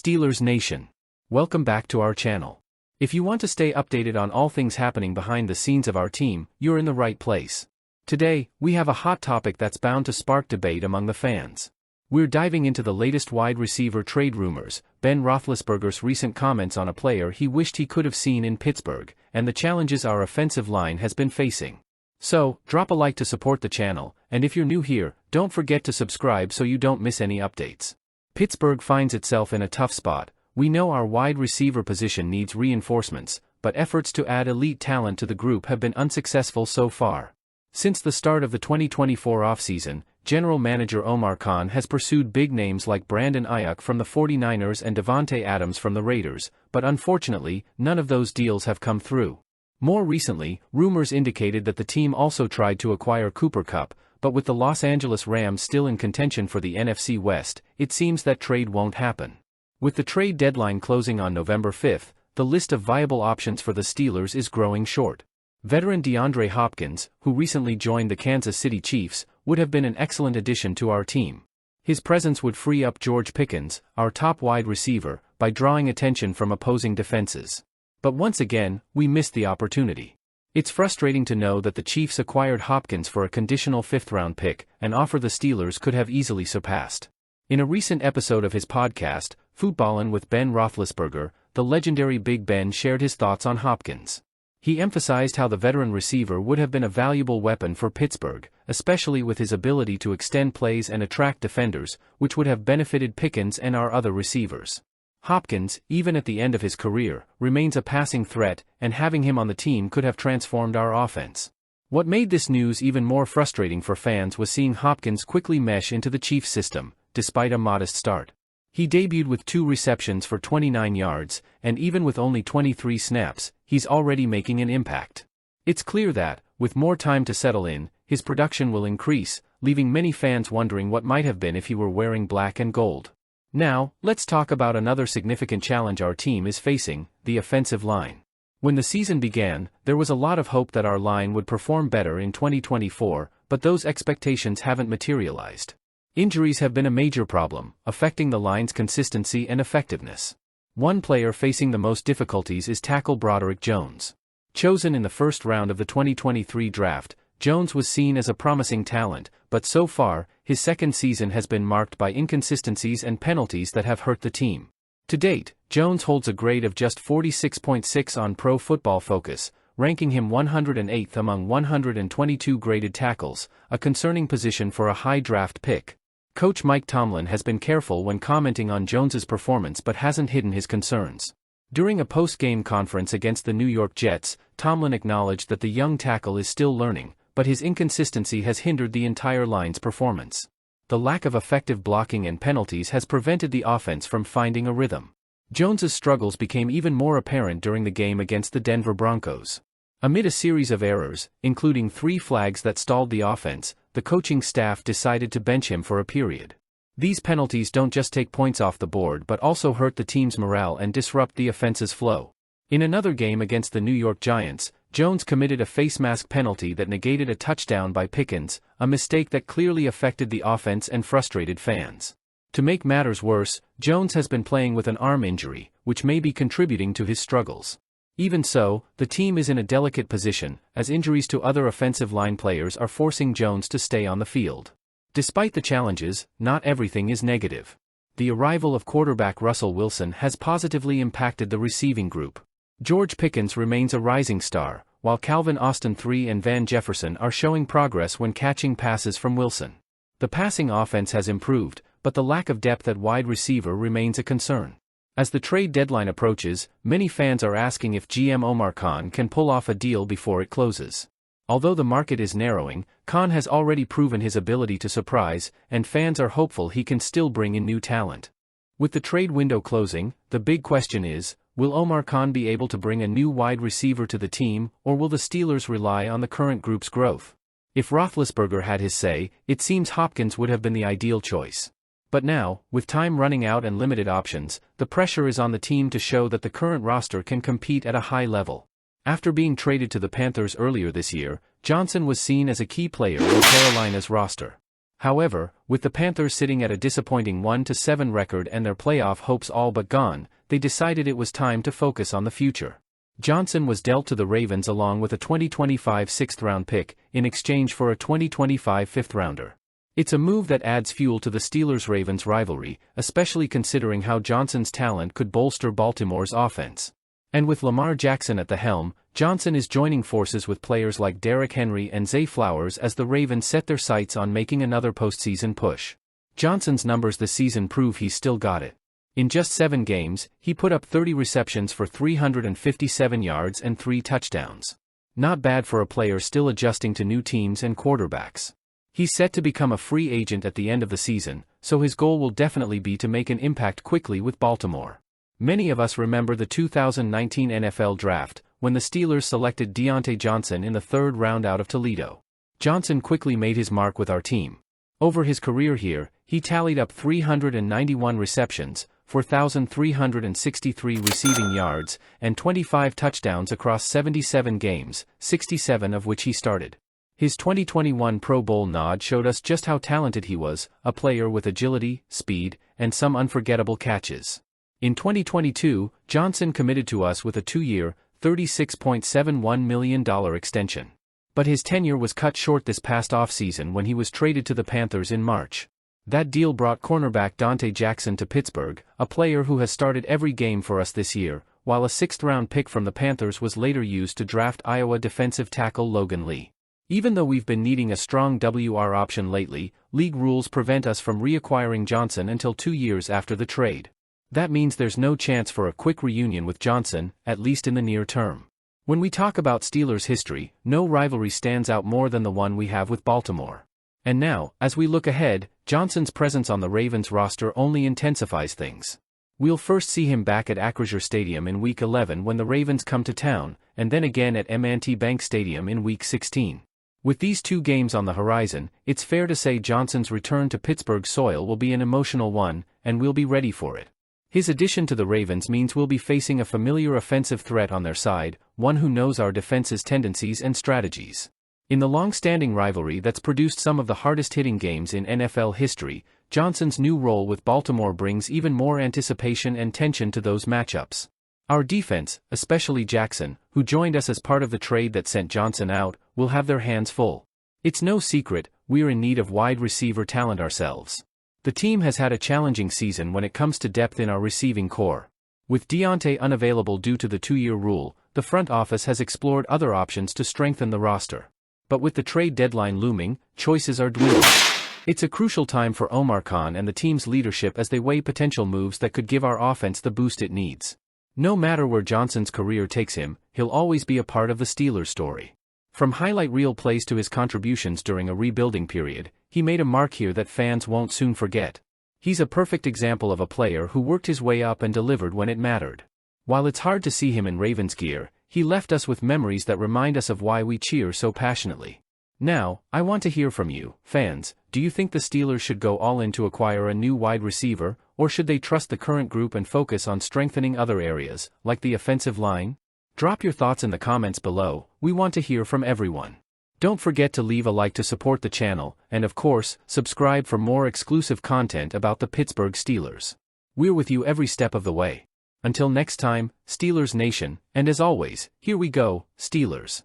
Steelers Nation. Welcome back to our channel. If you want to stay updated on all things happening behind the scenes of our team, you're in the right place. Today, we have a hot topic that's bound to spark debate among the fans. We're diving into the latest wide receiver trade rumors, Ben Roethlisberger's recent comments on a player he wished he could have seen in Pittsburgh, and the challenges our offensive line has been facing. So, drop a like to support the channel, and if you're new here, don't forget to subscribe so you don't miss any updates. Pittsburgh finds itself in a tough spot. We know our wide receiver position needs reinforcements, but efforts to add elite talent to the group have been unsuccessful so far. Since the start of the 2024 offseason, General Manager Omar Khan has pursued big names like Brandon Ayuk from the 49ers and Davante Adams from the Raiders, but unfortunately, none of those deals have come through. More recently, rumors indicated that the team also tried to acquire Cooper Kupp, but with the Los Angeles Rams still in contention for the NFC West, it seems that trade won't happen. With the trade deadline closing on November 5th, the list of viable options for the Steelers is growing short. Veteran DeAndre Hopkins, who recently joined the Kansas City Chiefs, would have been an excellent addition to our team. His presence would free up George Pickens, our top wide receiver, by drawing attention from opposing defenses. But once again, we missed the opportunity. It's frustrating to know that the Chiefs acquired Hopkins for a conditional fifth-round pick, an offer the Steelers could have easily surpassed. In a recent episode of his podcast, Footballin' with Ben Roethlisberger, the legendary Big Ben shared his thoughts on Hopkins. He emphasized how the veteran receiver would have been a valuable weapon for Pittsburgh, especially with his ability to extend plays and attract defenders, which would have benefited Pickens and our other receivers. Hopkins, even at the end of his career, remains a passing threat, and having him on the team could have transformed our offense. What made this news even more frustrating for fans was seeing Hopkins quickly mesh into the Chiefs system, despite a modest start. He debuted with 2 receptions for 29 yards, and even with only 23 snaps, he's already making an impact. It's clear that, with more time to settle in, his production will increase, leaving many fans wondering what might have been if he were wearing black and gold. Now, let's talk about another significant challenge our team is facing, the offensive line. When the season began, there was a lot of hope that our line would perform better in 2024, but those expectations haven't materialized. Injuries have been a major problem, affecting the line's consistency and effectiveness. One player facing the most difficulties is tackle Broderick Jones. Chosen in the first round of the 2023 draft, Jones was seen as a promising talent, but so far, his second season has been marked by inconsistencies and penalties that have hurt the team. To date, Jones holds a grade of just 46.6 on Pro Football Focus, ranking him 108th among 122 graded tackles, a concerning position for a high draft pick. Coach Mike Tomlin has been careful when commenting on Jones's performance but hasn't hidden his concerns. During a post-game conference against the New York Jets, Tomlin acknowledged that the young tackle is still learning, but his inconsistency has hindered the entire line's performance. The lack of effective blocking and penalties has prevented the offense from finding a rhythm. Jones's struggles became even more apparent during the game against the Denver Broncos. Amid a series of errors, including 3 flags that stalled the offense, the coaching staff decided to bench him for a period. These penalties don't just take points off the board but also hurt the team's morale and disrupt the offense's flow. In another game against the New York Giants, Jones committed a face mask penalty that negated a touchdown by Pickens, a mistake that clearly affected the offense and frustrated fans. To make matters worse, Jones has been playing with an arm injury, which may be contributing to his struggles. Even so, the team is in a delicate position, as injuries to other offensive line players are forcing Jones to stay on the field. Despite the challenges, not everything is negative. The arrival of quarterback Russell Wilson has positively impacted the receiving group. George Pickens remains a rising star, while Calvin Austin III and Van Jefferson are showing progress when catching passes from Wilson. The passing offense has improved, but the lack of depth at wide receiver remains a concern. As the trade deadline approaches, many fans are asking if GM Omar Khan can pull off a deal before it closes. Although the market is narrowing, Khan has already proven his ability to surprise, and fans are hopeful he can still bring in new talent. With the trade window closing, the big question is, will Omar Khan be able to bring a new wide receiver to the team, or will the Steelers rely on the current group's growth? If Roethlisberger had his say, it seems Hopkins would have been the ideal choice. But now, with time running out and limited options, the pressure is on the team to show that the current roster can compete at a high level. After being traded to the Panthers earlier this year, Johnson was seen as a key player in Carolina's roster. However, with the Panthers sitting at a disappointing 1-7 record and their playoff hopes all but gone, they decided it was time to focus on the future. Johnson was dealt to the Ravens along with a 2025 sixth-round pick, in exchange for a 2025 fifth-rounder. It's a move that adds fuel to the Steelers-Ravens rivalry, especially considering how Johnson's talent could bolster Baltimore's offense. And with Lamar Jackson at the helm, Johnson is joining forces with players like Derrick Henry and Zay Flowers as the Ravens set their sights on making another postseason push. Johnson's numbers this season prove he's still got it. In just 7 games, he put up 30 receptions for 357 yards and 3 touchdowns. Not bad for a player still adjusting to new teams and quarterbacks. He's set to become a free agent at the end of the season, so his goal will definitely be to make an impact quickly with Baltimore. Many of us remember the 2019 NFL Draft, when the Steelers selected Diontae Johnson in the 3rd round out of Toledo. Johnson quickly made his mark with our team. Over his career here, he tallied up 391 receptions, 4,363 receiving yards, and 25 touchdowns across 77 games, 67 of which he started. His 2021 Pro Bowl nod showed us just how talented he was, a player with agility, speed, and some unforgettable catches. In 2022, Johnson committed to us with a 2-year, $36.71 million extension. But his tenure was cut short this past offseason when he was traded to the Panthers in March. That deal brought cornerback Diontae Johnson to Pittsburgh, a player who has started every game for us this year, while a 6th-round pick from the Panthers was later used to draft Iowa defensive tackle Logan Lee. Even though we've been needing a strong WR option lately, league rules prevent us from reacquiring Johnson until 2 years after the trade. That means there's no chance for a quick reunion with Johnson, at least in the near term. When we talk about Steelers history, no rivalry stands out more than the one we have with Baltimore. And now, as we look ahead, Johnson's presence on the Ravens roster only intensifies things. We'll first see him back at Acrisure Stadium in Week 11 when the Ravens come to town, and then again at M&T Bank Stadium in Week 16. With these 2 games on the horizon, it's fair to say Johnson's return to Pittsburgh soil will be an emotional one, and we'll be ready for it. His addition to the Ravens means we'll be facing a familiar offensive threat on their side, one who knows our defense's tendencies and strategies. In the long-standing rivalry that's produced some of the hardest-hitting games in NFL history, Johnson's new role with Baltimore brings even more anticipation and tension to those matchups. Our defense, especially Jackson, who joined us as part of the trade that sent Johnson out, will have their hands full. It's no secret, we're in need of wide receiver talent ourselves. The team has had a challenging season when it comes to depth in our receiving core. With Diontae unavailable due to the 2-year rule, the front office has explored other options to strengthen the roster. But with the trade deadline looming, choices are dwindling. It's a crucial time for Omar Khan and the team's leadership as they weigh potential moves that could give our offense the boost it needs. No matter where Johnson's career takes him, he'll always be a part of the Steelers story. From highlight reel plays to his contributions during a rebuilding period, he made a mark here that fans won't soon forget. He's a perfect example of a player who worked his way up and delivered when it mattered. While it's hard to see him in Ravens gear, he left us with memories that remind us of why we cheer so passionately. Now, I want to hear from you, fans. Do you think the Steelers should go all in to acquire a new wide receiver, or should they trust the current group and focus on strengthening other areas, like the offensive line? Drop your thoughts in the comments below. We want to hear from everyone. Don't forget to leave a like to support the channel, and of course, subscribe for more exclusive content about the Pittsburgh Steelers. We're with you every step of the way. Until next time, Steelers Nation, and as always, here we go, Steelers.